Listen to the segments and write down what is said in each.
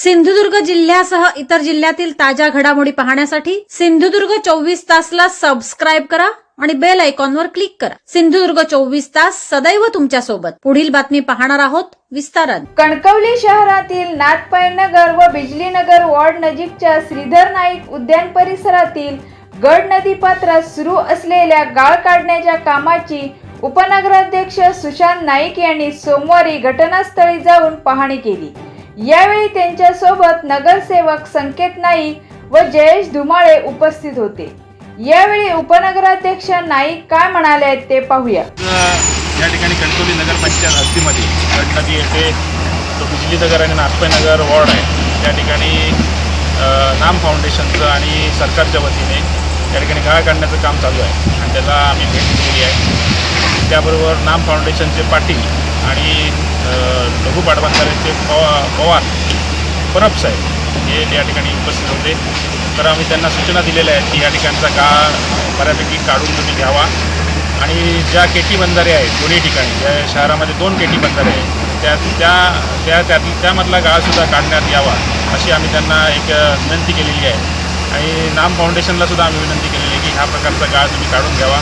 सिंधुदुर्ग जिल्ह्यासह इतर जिल्ह्यातील ताज्या घडामोडी पाहण्यासाठी सिंधुदुर्ग 24 तासला सबस्क्राइब करा आणि बेल आयकॉनवर क्लिक करा। सिंधुदुर्ग 24 तास सदैव तुमच्या सोबत। पुढील बातमी पाहणार आहोत विस्ताराने। कणकवली शहरातील नाथपाईनगर व बिजलीनगर वॉर्ड नजीकच्या श्रीधर नाईक उद्यान परिसरातील गड नदी पात्रात सुरू असलेल्या गाळ काढण्याच्या कामाची उपनगराध्यक्ष सुशांत नाईक यांनी सोमवारी घटनास्थळी जाऊन पाहणी केली। यावेळी त्यांच्या सोबत नगरसेवक संकेत नाईक व जयेश धुमाळे उपस्थित होते। यावेळी उपनगराध्यक्ष नाईक काय म्हणाले ते पाहूया। या ठिकाणी कणकवली नगरपंचायत हद्दीमध्ये गड नदी येथे जो बिजलीनगर आणि नाथपाईनगर वॉर्ड आहे त्या ठिकाणी नाम फाउंडेशनचं आणि सरकारच्या वतीने त्या ठिकाणी गाळ काढण्याचं काम चालू आहे आणि त्याला आम्ही भेट दिलेली आहे। त्याबरोबर नाम फाउंडेशनचे पाटील आणि लघु पाटबंधाऱ्याचे पवार परब साहेब हे या ठिकाणी उपस्थित होते। तर आम्ही त्यांना सूचना दिलेल्या आहेत की या ठिकाणचा गाळ बऱ्यापैकी काढून तुम्ही घ्यावा आणि ज्या केटी बंधारे आहेत दोन्ही ठिकाणी ज्या शहरामध्ये 2 केटी बंधारे आहेत त्यामधला गाळसुद्धा काढण्यात यावा अशी आम्ही त्यांना एक विनंती केलेली आहे। आणि नाम फाउंडेशनलासुद्धा आम्ही विनंती केलेली आहे की ह्या प्रकारचा गाळ तुम्ही काढून घ्यावा।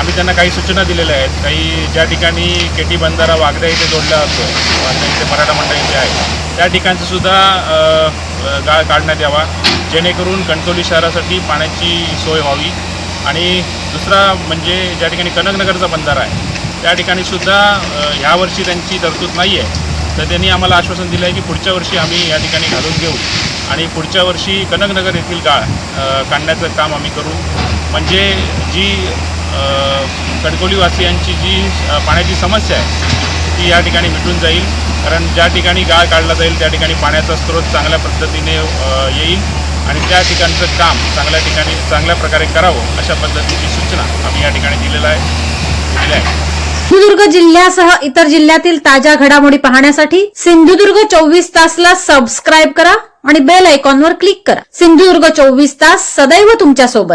आम्ही त्यांना काही सूचना दिलेल्या आहेत। काही ज्या ठिकाणी केटी बंधारा वागद्या इथे जोडला जातो वागद्या इथे मराठा मंडळी जे आहे त्या ठिकाणचंसुद्धा गाळ काढण्यात यावा जेणेकरून कणकवली शहरासाठी पाण्याची सोय व्हावी। आणि दुसरा म्हणजे ज्या ठिकाणी कनकनगरचा बंधारा आहे त्या ठिकाणीसुद्धा ह्या वर्षी त्यांची तरतूद नाही आहे, तर त्यांनी आम्हाला आश्वासन दिलं आहे की पुढच्या वर्षी आम्ही या ठिकाणी घालून घेऊ आणि पुढच्या वर्षी कनकनगर येथील गाळ काढण्याचं काम आम्ही करू। म्हणजे जी कणकवलीवासियांची जी पाण्याची समस्या आहे ती या ठिकाणी मिटून जाईल, कारण ज्या ठिकाणी गाळ काढला जाईल त्या ठिकाणी पाण्याचा स्रोत चांगल्या पद्धतीने येईल आणि त्या ठिकाणचं काम चांगल्या प्रकारे करावं अशा पद्धतीची सूचना आम्ही या ठिकाणी दिलेली आहे। सिंधुदुर्ग जिल्ह्यासह इतर जिल्ह्यातील ताज्या घडामोडी पाहण्यासाठी सिंधुदुर्ग 24 तासला सबस्क्राइब करा आणि बेल आयकॉनवर क्लिक करा। सिंधुदुर्ग 24 तास सदैव तुमच्या सोबत।